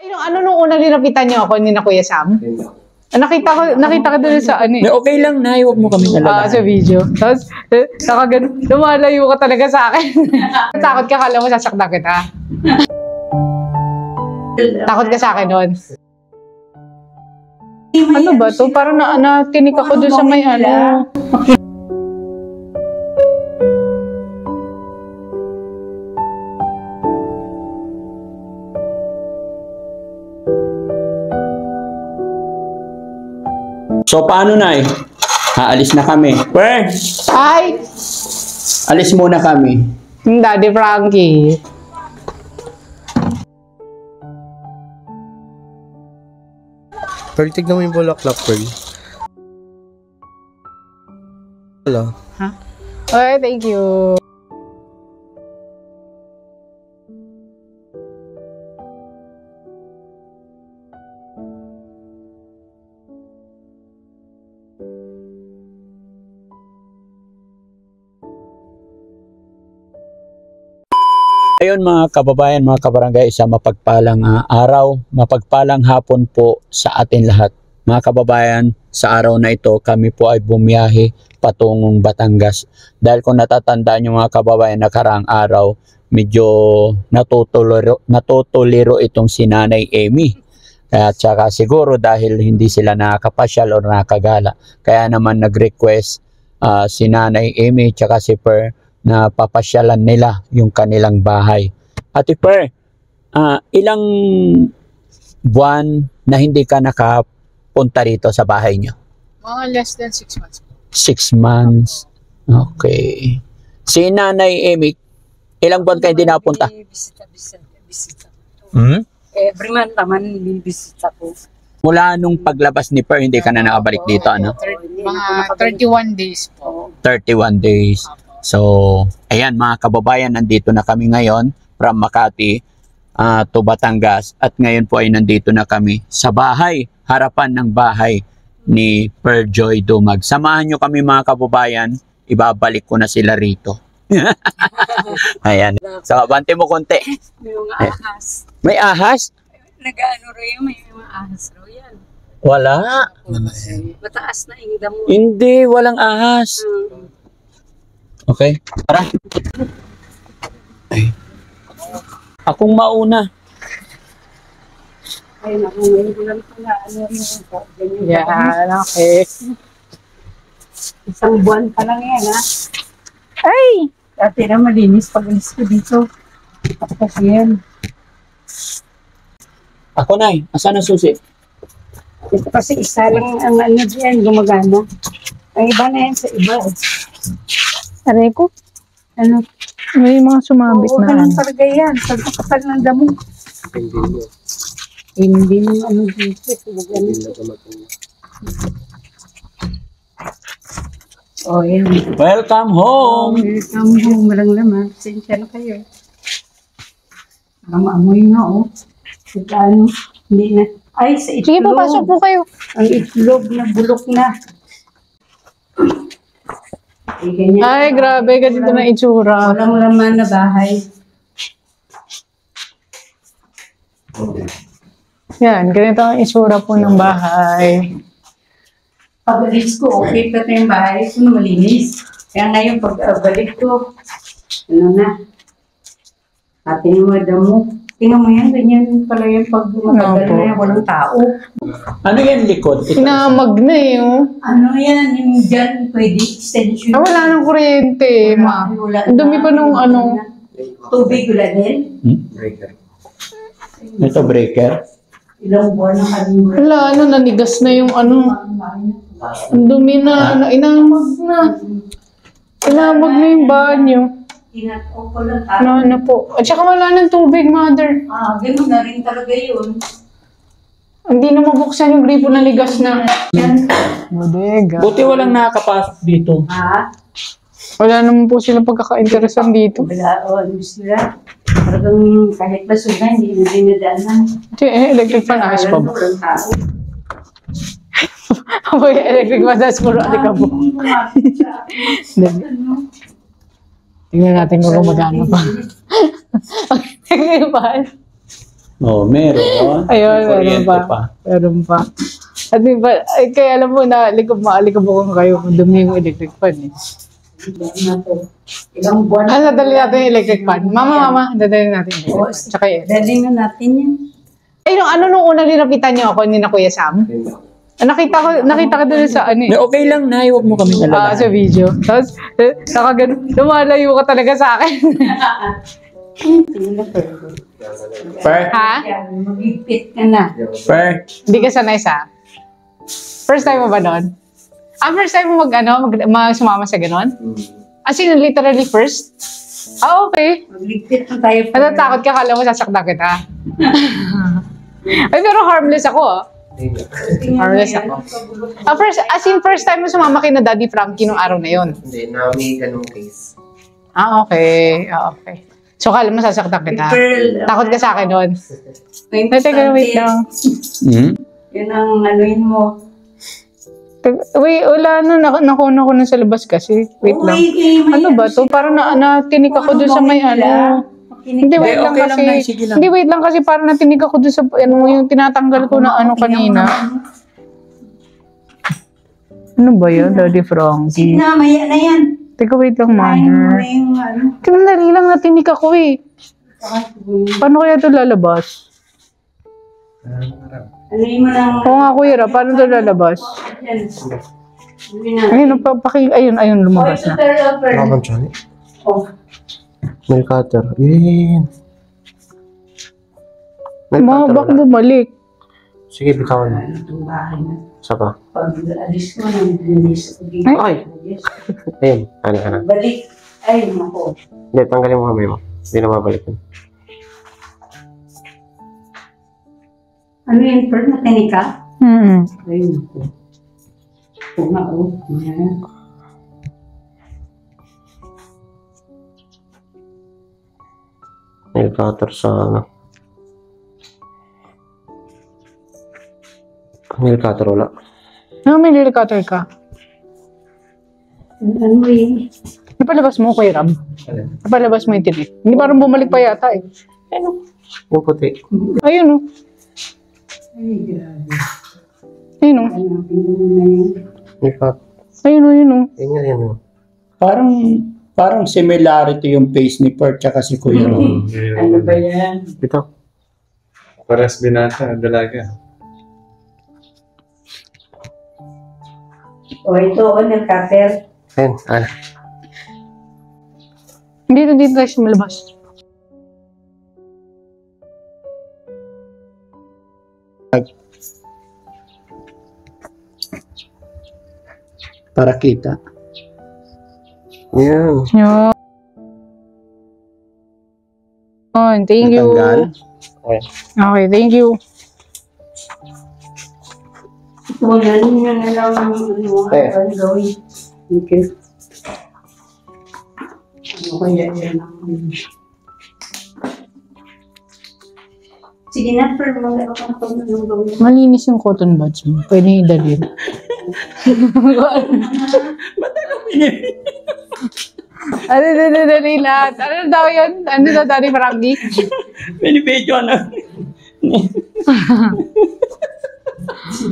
Ano nung unang nilapitan niyo ako ni na Kuya Sam? Nakita ko doon sa ano eh. Okay lang, Nay. Huwag mo kami alalahan. Sa video. Tapos, lumalayo ka talaga sa akin. Takot ka, kala mo sasaktan kita. Takot ka sa akin noon. Ano ba to? Parang natinig ako doon sa may ano. So, paano, Nay? Aalis na kami. Pwede! Ay! Alis muna kami. Daddy Frankie. Pearl, tignan mo yung bulaklak, Pearl. Wala. Ha? Okay, thank you. Ayun mga kababayan, mga kabarangay, isa mapagpalang araw, mapagpalang hapon po sa atin lahat. Mga kababayan, sa araw na ito kami po ay bumiyahe patungong Batangas. Dahil kung natatandaan nyo mga kababayan, nakaraang araw, medyo natutuliro itong si Nanay Amy. At saka siguro dahil hindi sila nakakapasyal o nakagala. Kaya naman nag-request si Nanay Amy at si Per na papasyalan nila yung kanilang bahay. Ate Per, ilang buwan na hindi ka nakapunta rito sa bahay nyo? Mga less than 6 months. 6 months. Okay. Si Nanay Amy, ilang buwan ka hindi napunta? Bisita. Hmm? Every month naman bibisita ko. Mula nung paglabas ni Per, hindi ka na nakabalik dito, ano? Mga 31 days po. 31 days. So, ayan mga kababayan, nandito na kami ngayon from Makati to Batangas. At ngayon po ay nandito na kami sa bahay, harapan ng bahay ni Per Joy Dumag. Samahan nyo kami mga kababayan, ibabalik ko na sila rito. Ayan. So, bante mo konti. May mga ahas. May ahas? Nag-ano rin, may mga ahas ro yan. Wala. Mataas na yung damo. Hindi, walang ahas. Okay, tara. Ay. Akong mauna. Ay, naku, ngayon ko lang pala, ano yung Yan, okay. Isang buwan pa lang yan, ha? Ay! Dati na malinis pag alis ko dito. Tapos yan. Ako na asan ang susi? Ito kasi isa lang ang ano diyan, gumagana. Ang iba na yan sa iba. Aray ko. Ano? May mga sumabit Oo, na. ganun talaga yan. Pagkakapal ng damo. Hindi mo ano dito. Oh, yan. Welcome home! Welcome home. Walang laman. Sensya na kayo. Amoy nga, oh. Saka ano, hindi na. Ay, sa itlog. Sige, papasok po kayo. Ang itlog na bulok na. Ay, grabe. Ganito na itsura. Walang laman na bahay. Yan, ganito ang itsura po ng bahay. Pag alis ko, okay pa yung bahay ko na malinis. Kaya ngayon, pag balik ko, ano na, atin yung mga damo. Tingnan mo yan, ganyan pala yung pag matagal na yan, walang tao. Ano yan likod? Sinamag na eh, oh. Ano yan, yung dyan, pwede extension. Ah, wala nang kuryente, ma. Wala Ang dumi pa nung ano. Tubig wala din. Ito breaker. Ilang buwan na kami. Wala, ano, nanigas na yung ano. Ang dumi na, inamag na. Inamag na yung banyo. Tinatawag ko lang. Ano po. At saka wala ng tubig, mother. Ganun na rin talaga yun. Hindi na mabuksan yung gripo na ligas na. Yan. Bodega. Buti walang nakakapasok dito. Wala naman po silang pagkaka-interesan dito. Wala, ano sila. Talagang kahit basura, hindi na dinadaanan. Electric fan, ayos pa ba? Walang tao. Apoy, electric fan, that's puro alikabo. Tingnan natin kung gumagana pa. Electric fan. Oh, meron. Ayun, May meron kuryente pa. Meron pa. At di ba, ay, kaya alam mo na, maalikabok kayo kung dumi yung electric fan eh. Ilang buwan. Dadali natin yung electric fan. Mama, dadali natin yung electric fan. Tsaka yun. Dali na natin yan. Ay, nung unang nilapitan niyo ako, ni na Kuya Sam? Nakita ko doon sa ano eh. Okay lang, Nay. Huwag mo kami nalalaman. Sa video. Tapos, lumalayo ka talaga sa akin. Per? Ha? Magigpit ka na. Per? Hindi ka sanay sa? First time mo ba nun? First time mo sumama sa ganon? As in, literally first? Okay. Magligpit na tayo. Natatakot ka, kala mo sasaktan kita. Ay, pero harmless ako Harmless ako. First time mo sumama kay na Daddy Frankie nung araw na yon. Hindi, na may ganung case. Okay. So, kala mo sasaktan kita. Takot ka sa akin nun. Teka, wait lang. Yun ang anuin mo. Wait, wala nakuha ko na sa labas kasi. Wait lang. Ano ba to? Parang natinig ako doon sa may ano. Hindi, wait lang okay lang, kasi. Nay. Sige lang. Hindi, wait lang kasi parang natinig ako doon sa yung tinatanggal ko na ano kanina. Ano ba yun, Daddy Frankie? Na, maya na yan. Teka, wait lang, Kain mo Mother. na yung ano. Tinandali lang natinig ako eh. Paano kaya ito lalabas? Anuin mo ng... Oo nga, Kuya Ra, paano ito lalabas? Yan. Ayun, lumabas na. Nakakam siya. Oh. May cutter. Yun. May Baka bumalik. Sige, bitawan mo. Itong bahay na. Isa pa. Pag alis mo, nag-alis. Ay! Ayun. Ano. Balik. Ay, nako. Hindi, tanggalin mo kamay mo. Hindi na mabalik yun. Ano yun, Fern? Natinig ka? Ay, nako. Oo nga, oh. Yan. May cutter sa ano. May cutter wala. May nilikater ka. Ano yun? Napalabas mo, Kuya Ram. Napalabas mo yung tinik. Hindi parang bumalik pa yata eh. Yung puti. Ayun o. Ay, grabe. Ayun o. Hanapin mo na yun. May cutter. Ayun o. Yun. Parang similarity yung face ni Per tsaka si Kuya Ron. Ano ba yan? Ito. Pares binata, dalaga. O, ito, nag-cutter. Ayun. Dito tayo siya malabas. Para kita. Yan. Yun. Thank you. Natanggal. Okay, thank you. Ito, yan na lang ang ano gawin. Thank you. Ano kaya yan ang... Sige na, pero wala ka pang gawin. Malinis yung cotton buds mo. Pwede idalhin. Dali lahat. Ano daw yun? Ano daw, Daddy Frankie? Binibidyo na.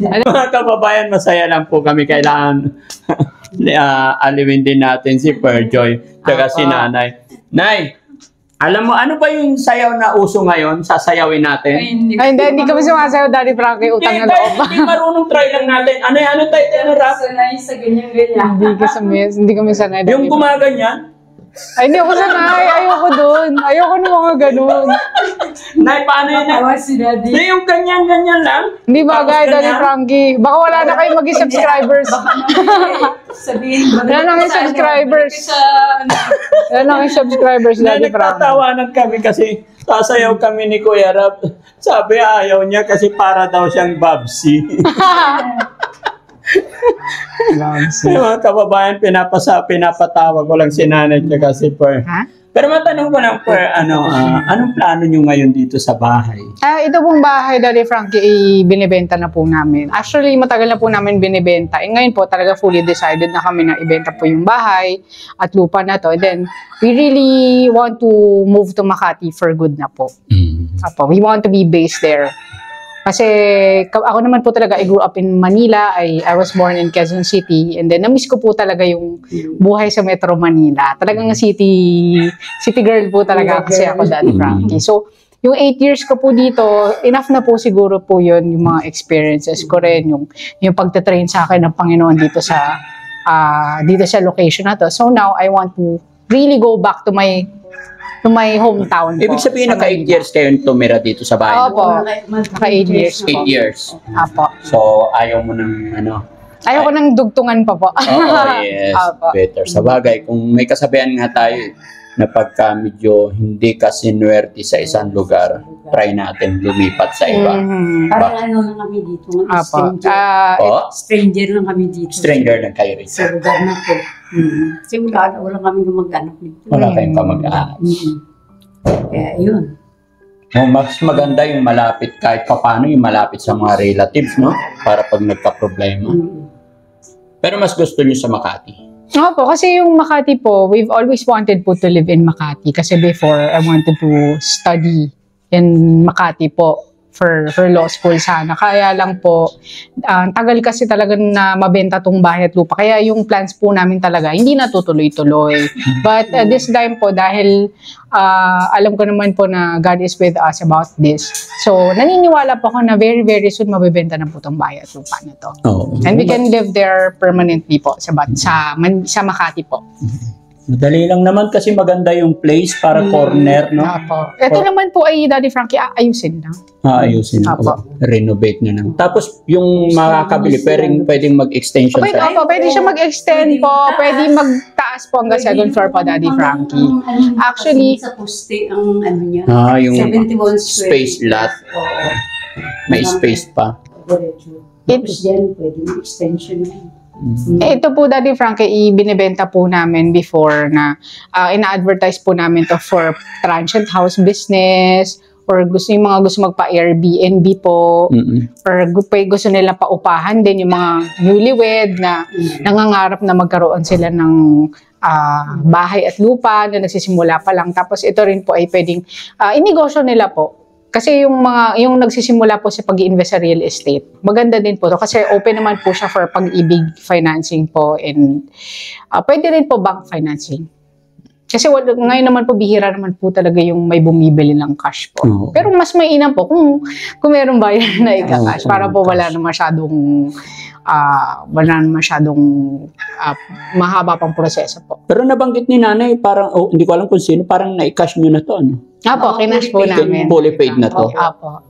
Mga kababayan, masaya lang po kami. Kailangan aliwin din natin si Perjoy tsaka si Nanay. Nay, alam mo, ano ba yung sayaw na uso ngayon? Sasayawin natin? Ay, hindi kami sumasayaw, Daddy Frankie. Utang na loob. Hindi marunong, try lang natin. Ano tayo, ano rap? Sanay sa ganyan-ganyan. Hindi kami sanay. Yung gumaganyan? Ay, hindi ako sanay. Ayoko dun. Ayoko ng mga ganun. Nay, paano yun? Tawa si Daddy. Hindi, yung ganyan-ganyan lang. Hindi bagay, Tapos Daddy ganyan? Frankie. Baka wala na kayo maging subscribers. Sabihin, Wala na kayong subscribers. Wala na kayong subscribers, Na Daddy Frankie. nagtatawanan kami kasi sasayaw kami ni Kuya Rap. Sabi ayaw niya kasi para daw siyang Babsi. Yung mga kababayan, pinapatawag ko lang si Nanay at si Per. Ha? Pero matanong ko lang, Per, anong plano nyo ngayon dito sa bahay? Ito pong bahay, Daddy Frankie, binibenta na po namin. Actually, matagal na po namin binibenta. Ngayon po, talaga fully decided na kami na ibenta po yung bahay at lupa na to. And then, we really want to move to Makati for good na po. Apo, we want to be based there. Kasi ako naman po talaga, I grew up in Manila. I was born in Quezon City. And then, na-miss ko po talaga yung buhay sa Metro Manila. Talagang city girl po talaga kasi ako, Daddy Frankie. So, yung 8 years ko po dito, enough na po siguro po yun, yung mga experiences ko rin, yung pagtatrain sa akin ng Panginoon dito sa location na to. So now, I want to really go back to my hometown po. Ibig sabihin, sa naka 8 Manila. years kayo tumira dito sa bahay. Opo. Naka 8 years po. 8 years. Apo. So, ayaw mo ng ano? Ayoko nang dugtungan pa po. Oo, yes. Apo. Better. Sa bagay, kung may kasabihan nga tayo, na pagka medyo hindi ka sinuwerte sa isang lugar, try natin lumipat sa iba. Parang ano lang kami dito. Apo. Stranger lang kami dito. Stranger lang kayo rin. Sa lugar na to. Kasi wala kami mag-anak dito. Wala kayong kamag-anak. Kaya yun. Mas maganda yung malapit kahit paano yung malapit sa mga relatives, no? Para pag nagka-problema. Pero mas gusto niyo sa Makati. Opo, kasi yung Makati po, we've always wanted po to live in Makati. Kasi before, I wanted to study in Makati po for law school sana. Kaya lang po, tagal kasi talaga na mabenta tong bahay at lupa. Kaya yung plans po namin talaga, hindi natutuloy-tuloy. But this time po, dahil alam ko naman po na God is with us about this. So, naniniwala po ako na very, very soon mabibenta na po tong bahay at lupa na to. Oh. And we can live there permanently po sa Makati po. Madali lang naman kasi maganda yung place para corner, no? Apo. Ito naman po ay Daddy Frankie, ayusin lang. Ayusin. Apo. Renovate na lang. Tapos yung makakabili, pwedeng mag-extension Pwede, sa... opo, pwede siya mag-extend po, pwede magtaas po hanggang second floor po, Daddy Frankie. Actually, sa poste ang ano niya. yung 71 space lot. Oo. May space pa. Diretso. Tapos dyan, pwede mag-extension na. ito po, Daddy Frankie, ibinibenta po namin before na ina-advertise po namin to for transient house business or yung mga gusto magpa-Airbnb po or gusto nila paupahan din yung mga newlywed na nangangarap na magkaroon sila ng bahay at lupa na nagsisimula pa lang. Tapos ito rin po ay pwedeng inegosyo nila po. Kasi yung nagsisimula po sa pag-i-invest sa real estate, maganda din po to kasi open naman po siya for pag-ibig financing po and pwede rin po bank financing. Kasi ngayon naman po, bihira naman po talaga yung may bumibili ng cash po. Pero mas mainam po kung mayroong bayan na ika-cash para po wala na masyadong mahaba pang proseso po. Pero nabanggit ni nanay, parang, hindi ko alam kung sino, parang na-cash nyo na to, ano? Apo, kinash po namin. Fully paid na to. Apo.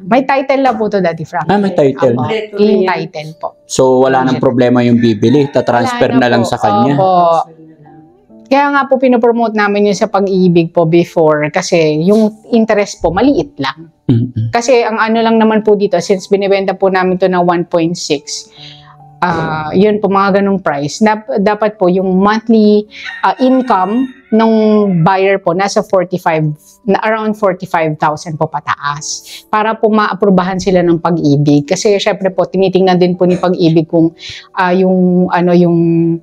May title na po to, Daddy Frank. May title. Apo, clean title po. So, wala nang problema yung bibili. Ta-transfer na lang po. sa kanya. Opo. Kaya nga po pinopromote namin yun sa pag-ibig po before kasi yung interest po maliit lang. Kasi ang ano lang naman po dito, since binibenta po namin to ng 1.6, yun po mga ganong price. Dapat po yung monthly income ng buyer po nasa around 45,000 po pataas para po maaprubahan sila ng pag-ibig. Kasi syempre po tinitingnan din po ni pag-ibig kung yung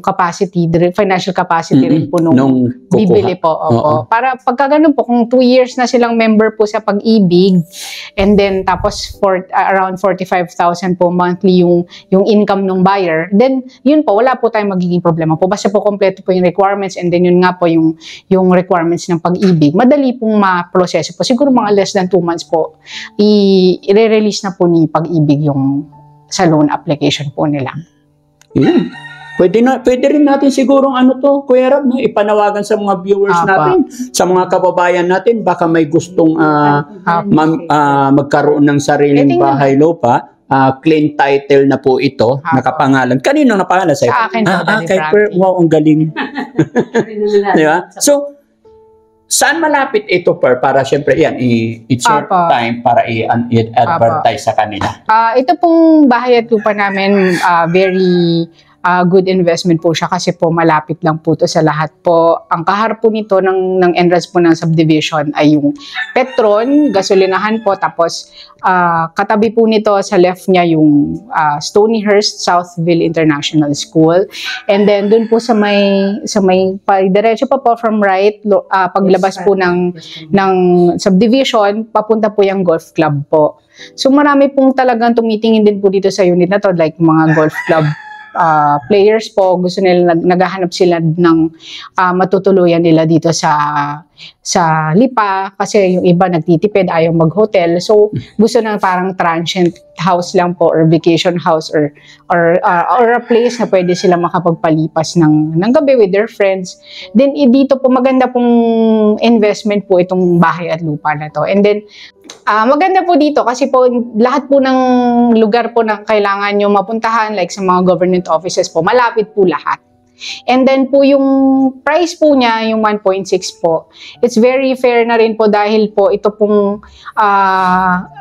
capacity, financial capacity rin po nung bibili po. Opo. Para pagka ganun po, kung 2 years na silang member po sa pag-ibig and then tapos around 45,000 po monthly yung income ng buyer, then yun po, wala po tayong magiging problema po. Basta po kompleto po yung requirements and then yun nga po yung requirements ng pag-ibig. Madali pong ma-proseso po. Siguro mga less than 2 months po, i-release na po ni pag-ibig yung sa loan application po nila. Yun. Pwede rin natin sigurong Kuya Rab, no? Ipanawagan sa mga viewers natin, sa mga kababayan natin, baka may gustong magkaroon ng sariling bahay lupa. Clean title na po ito, nakapangalan. Kanino napangalan sa'yo? Sa akin po, Daddy kay Frankie. Wow, ang galing. Diba? So, saan malapit ito, Per? Para syempre, it's your time para i-advertise sa kanila. Ito pong bahay at lupa namin, very good investment po siya kasi po malapit lang po to sa lahat po. Ang kaharap po nito ng entrance po ng subdivision ay yung Petron, gasolinahan po, tapos katabi po nito sa left niya yung Stonyhurst Southville International School. And then dun po sa may diretso pa po from right, paglabas po ng subdivision, papunta po yung golf club po. So marami pong talagang tumitingin din po dito sa unit na to, like mga golf club players po, gusto nila, naghahanap sila ng matutuluyan nila dito sa Lipa kasi yung iba nagtitipid, ayaw mag-hotel. So gusto na parang transient house lang po or vacation house or a place na pwede sila makapagpalipas ng gabi with their friends. Then dito po maganda pong investment po itong bahay at lupa na to. And then maganda po dito kasi po lahat po ng lugar po na kailangan nyo mapuntahan, like sa mga government offices po, malapit po lahat. And then po yung price po niya, yung 1.6 po, it's very fair na rin po dahil po ito pong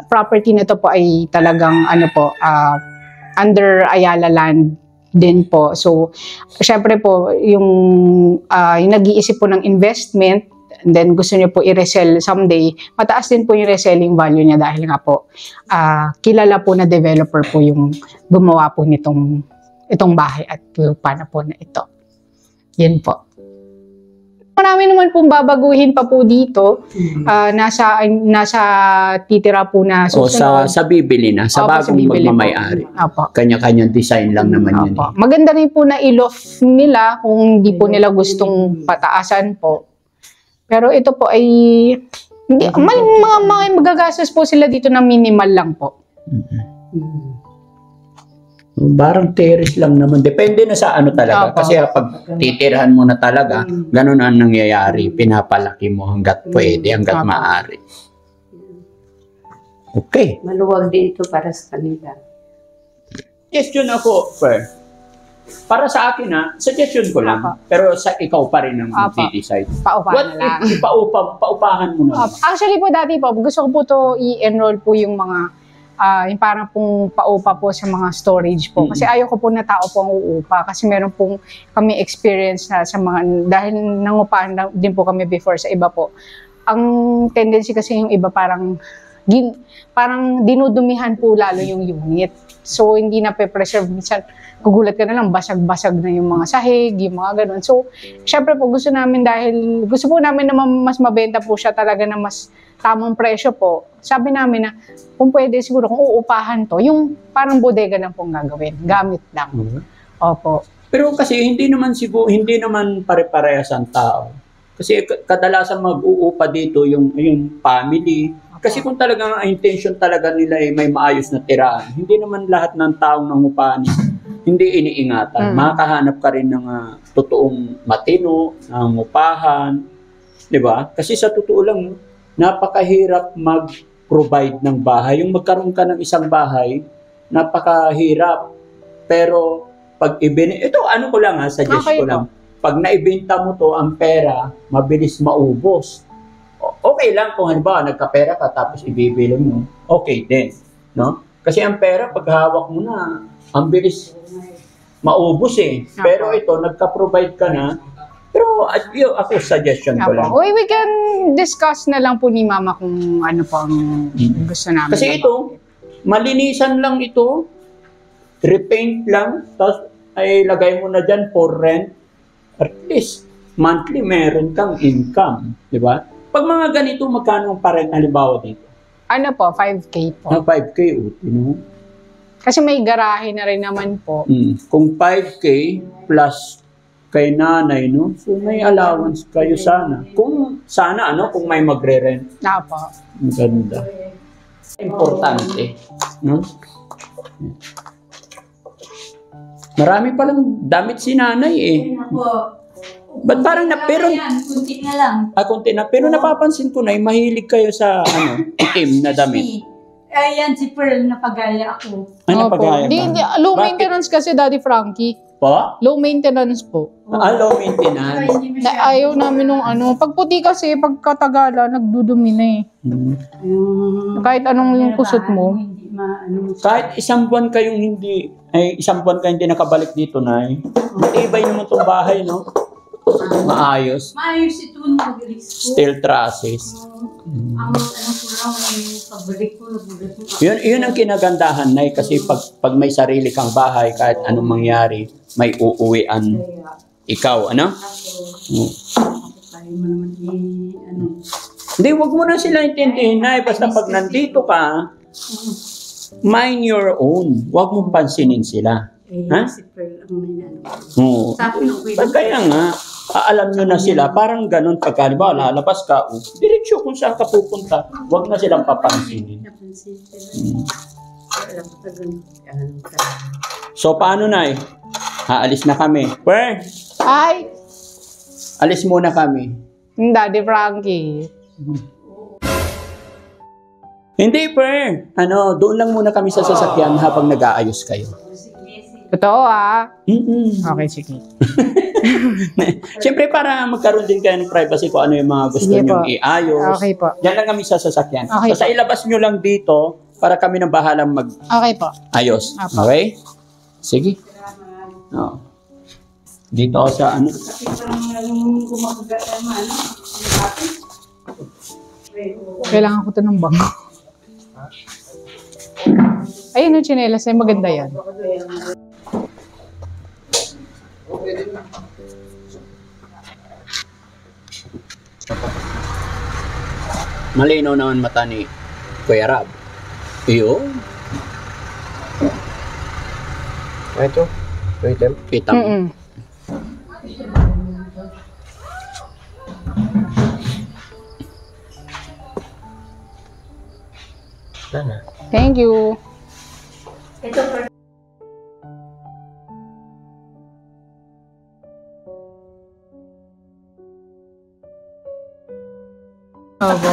property na to po ay talagang under Ayala Land din po. So, syempre po, yung nag-iisip po ng investment, and then gusto niyo po i-resell someday, mataas din po yung reselling value niya dahil nga po kilala po na developer po yung gumawa po itong bahay at lupa na po na ito. Yan po. Marami naman pong babaguhin pa po dito. Nasa titira po na O susunod. sa bibili na, sa Opo, bagong bibili po. magmamayari. Opo. Kanya-kanyang design lang naman yun. Opo. Maganda rin po na i-loft nila kung hindi po nila gustong pataasan po. Pero ito po ay hindi, mga magagastos po sila dito na minimal lang po. Parang terrace lang naman. Depende na sa ano talaga. Opo. Kasi pag titirhan mo na talaga, ganun ang nangyayari. Pinapalaki mo hanggat pwede, hanggat Opo. maaari. Okay. Maluwag din ito para sa kanila. Suggestion ako, para sa akin suggestion ko lang. Opo. Pero sa ikaw pa rin ang Opo. mag-decide. Paupahan na lang. Paupahan mo na. Actually po dati po, gusto ko po to i-enroll po yung mga yung parang pong paupa po sa mga storage po. Kasi ayaw ko po na tao po ang uupa. Kasi meron pong kami experience na sa mga, dahil nangupahan din po kami before sa iba po. Ang tendency kasi yung iba parang dinudumihan po lalo yung unit. So hindi na pe-preserve. Minsan gugulat ka na lang, basag-basag na yung mga sahig, yung mga ganun. So syempre po gusto namin dahil gusto po namin na mas mabenta po siya talaga na mas tamang presyo po. Sabi namin na kung pwede siguro kung uupahan to, yung parang bodega na pong gagawin. Gamit lang. Opo. Pero kasi hindi naman pare-parehas ang tao. Kasi kadalasan mag-uupa dito yung family. Kasi kung talagang ang intention talaga nila ay may maayos na tirahan, hindi naman lahat ng taong nangupahan hindi iniingatan. Makakahanap ka rin ng totoong matino, nangupahan. Diba? Kasi sa totoo lang, napakahirap mag-provide ng bahay. Yung magkaroon ka ng isang bahay, napakahirap. Pero pag ito ano ko lang suggest Okay ko lang. Pag naibenta mo to, ang pera, mabilis maubos. Okay lang kung halimbawa nagkapera ka tapos ibibili mo. Okay din, no? Kasi ang pera pag hawak mo na, ang bilis maubos eh. Pero ito nagka-provide ka na. Pero ako suggestion ko lang. We can discuss na lang po ni Mama kung ano po ang gusto namin. Kasi ito, malinisan lang ito, repaint lang, tapos ay lagay mo na dyan for rent. At least, monthly meron kang income. Di ba? Pag mga ganito, magkano ang parent halimbawa dito? Ano po, 5K po. 5K, no? Kasi may garahe na rin naman po. Kung 5K plus kay nanay, no? So may allowance kayo sana. Kung may magre-rent. Po. Ang ganda. Importante, no? Marami palang damit si nanay eh. Ba't parang pero Kunti na lang. konti na. Pero napapansin ko na, mahilig kayo sa itim na damit. Ayan si Pearl, napagaya ako. Ano pagaya ka? Low Bakit? maintenance kasi, Daddy Frankie. Po? Low maintenance po. Low maintenance. Ayaw namin nung pag puti kasi, pagkatagala, nagdudumi na eh. Kahit anong kusot mo. Hindi maano mo. Kahit isang buwan kayong hindi nakabalik dito, Nay. Matibay naman itong bahay, no? Maayos. Maayos ito nung mag-release ko. Steel trusses. Ang ano ko lang, yung pagbalik ko, nagulat mo. Yun ang kinagandahan, Nay, kasi pag may sarili kang bahay, kahit anong mangyari, may uuwian Kaya, ikaw, ano? tayo mo naman ano. Hindi, wag mo na sila intindihin, Nay. Basta pag nandito ka, mind your own. Wag mong pansinin sila. Ha? Si Pearl ang may ano. Oo. Sa akin, okay Pag lang. kaya nga, alam nyo na sila, parang ganun, pagka, ba, lalabas ka, diretsyo kung saan ka pupunta, wag na silang papansinin. Napansin sila. Alam ko ta ganun. Ano ka. So, paano, Nay? Aalis na kami. Per, Ay, alis muna kami. Daddy Frankie. Hindi, Per. Doon lang muna kami sa sasakyan habang nag-aayos kayo. Totoo ah. Mm-mm. Okay, sige. Siyempre, para magkaroon din kayo ng privacy kung ano yung mga gusto Sige nyo po. iayos. Okay po. Diyan lang kami sa sasakyan. Okay Basta po. ilabas nyo lang dito para kami na bahalang Okay po. mag-ayos. Apo. Okay? Sige. Oo. Dito ako sa ano. Kasi parang gumagaga ano. Kailangan ko to ng bango. Ayun yung chinelas ay maganda yan. Malinaw naman mata ni Kuya Rab. Iyo. Ito. Wait, Kita mo. Mm-mm. na. Thank you. Ito per Opo.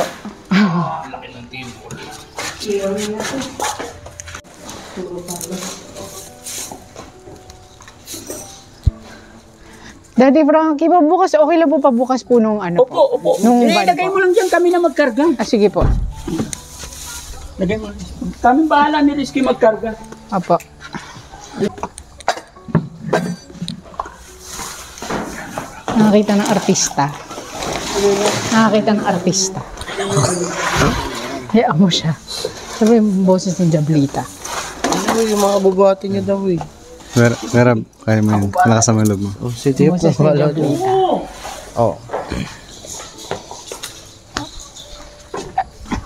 Daddy Frankie, pabukas, okay lang po pabukas po nung ano po? Opo. Nung van Lagay po. mo lang dyan kami na magkarga. Ah, sige po. Lagay mo lang. Kami bahala ni Rizky magkarga. Opo. Nakakita ng artista. Nakakita ng artista. Hayaan mo siya. Sabi yung boses ni Jablita. Ano yung mga bubati niya daw eh. Merab, kaya mo yun. Malakas ang loob mo. Oh, si Tip Boses ni wala Jablita. dyan. Oh.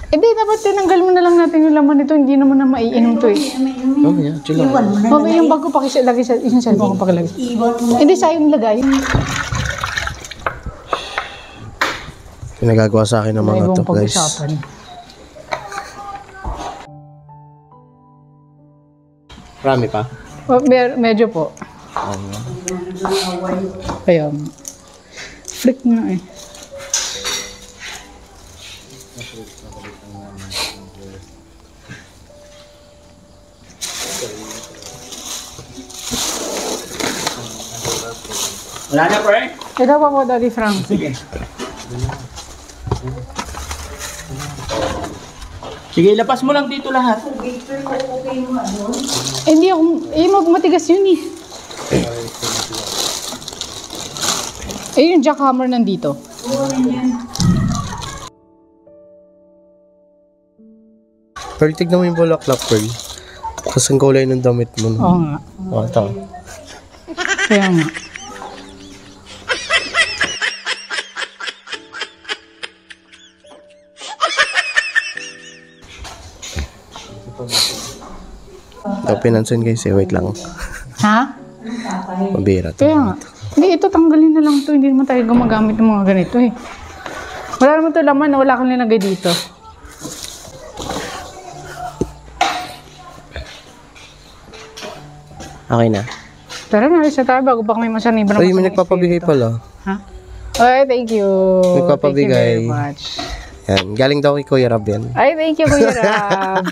Eh di, dapat tinanggal mo na lang natin yung laman nito. Hindi naman na maiinom to eh. Oh, yeah. Chill lang. Okay, yung bago pakilagay sa isang cellphone ko pakilagay. Hindi, sayang lagay. Pinagagawa sa akin ng mga Ibang to, guys. pag-usapan. Marami pa. Oh, medyo po. Kaya nga. Flick nga eh. Wala na, pre? Ito pa po, Daddy Frank. Sige. Sige, labas mo lang dito lahat. Eh, hindi ako, matigas yun eh. Eh, yung jackhammer nandito. Pearl, tignan mo yung bulaklak, Pearl. Tapos ang kulay ng damit mo. No? Oo nga. Oh, ito. Kaya nga. Ito, pinansin guys eh. Wait lang. Ha? Mabira to. Kaya nga. Hindi, ito tanggalin na lang to. Hindi naman tayo gumagamit ng mga ganito eh. Wala naman to laman na wala kang nilagay dito. Okay na. Tara na, isa tayo bago pa kami masanibra. Ay, may nagpapabigay pala. Ha? Okay, thank you. Nagpapabigay. Thank you very much. Yan. Galing daw kay Kuya Rab yan. Ay, thank you, Kuya Rab.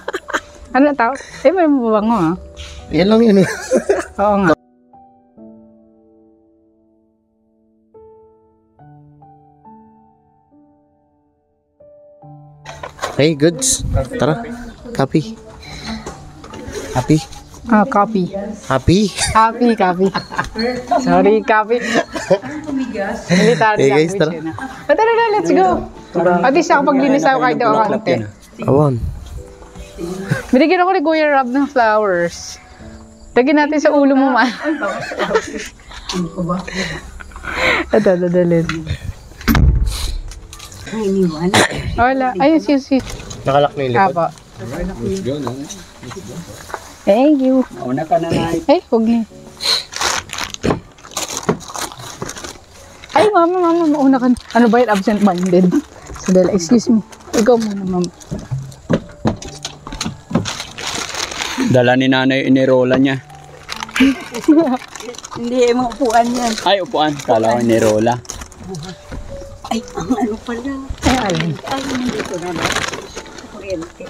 Ano tao? Eh, may mabango ah. Yan lang yun. Oo nga. Hey, goods. Tara. Copy. Happy? Copy. Happy? Copy. Sorry, copy. Military Hey, guys, language tara. yun. Tara na, let's go. At least ako paglinis ako kahit ako konti. Awan. Binigyan ako ni Kuya Rob ng flowers. Lagyan natin sa ulo mo, man. Ito, dadalhin. Ang iniwan. Wala. Ayun, sis. Nakalak na yung likod. Apo. Thank you. Una ka na nga. Ay, huwag na. Ay, mama, mauna ka. Ano ba yun? Absent-minded. Sadala, excuse me. Ikaw muna, mama. Dala ni nanay yung inirola niya. Hindi, mga upuan yan. Ay, upuan. Kala ko inirola. Ay, ang ano pala. Ay, alin. Ay, hindi ko na. Kuryente.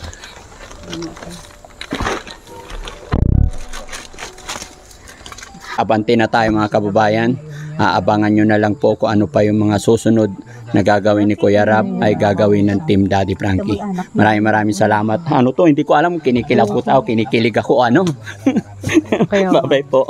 Abante na tayo mga kababayan. Aabangan nyo na lang po kung ano pa yung mga susunod na gagawin ni Kuya Rab ay gagawin ng Team Daddy Frankie. Maraming salamat. Ano to? Hindi ko alam. Kinikilig ako ano. Kaya- Bye-bye po.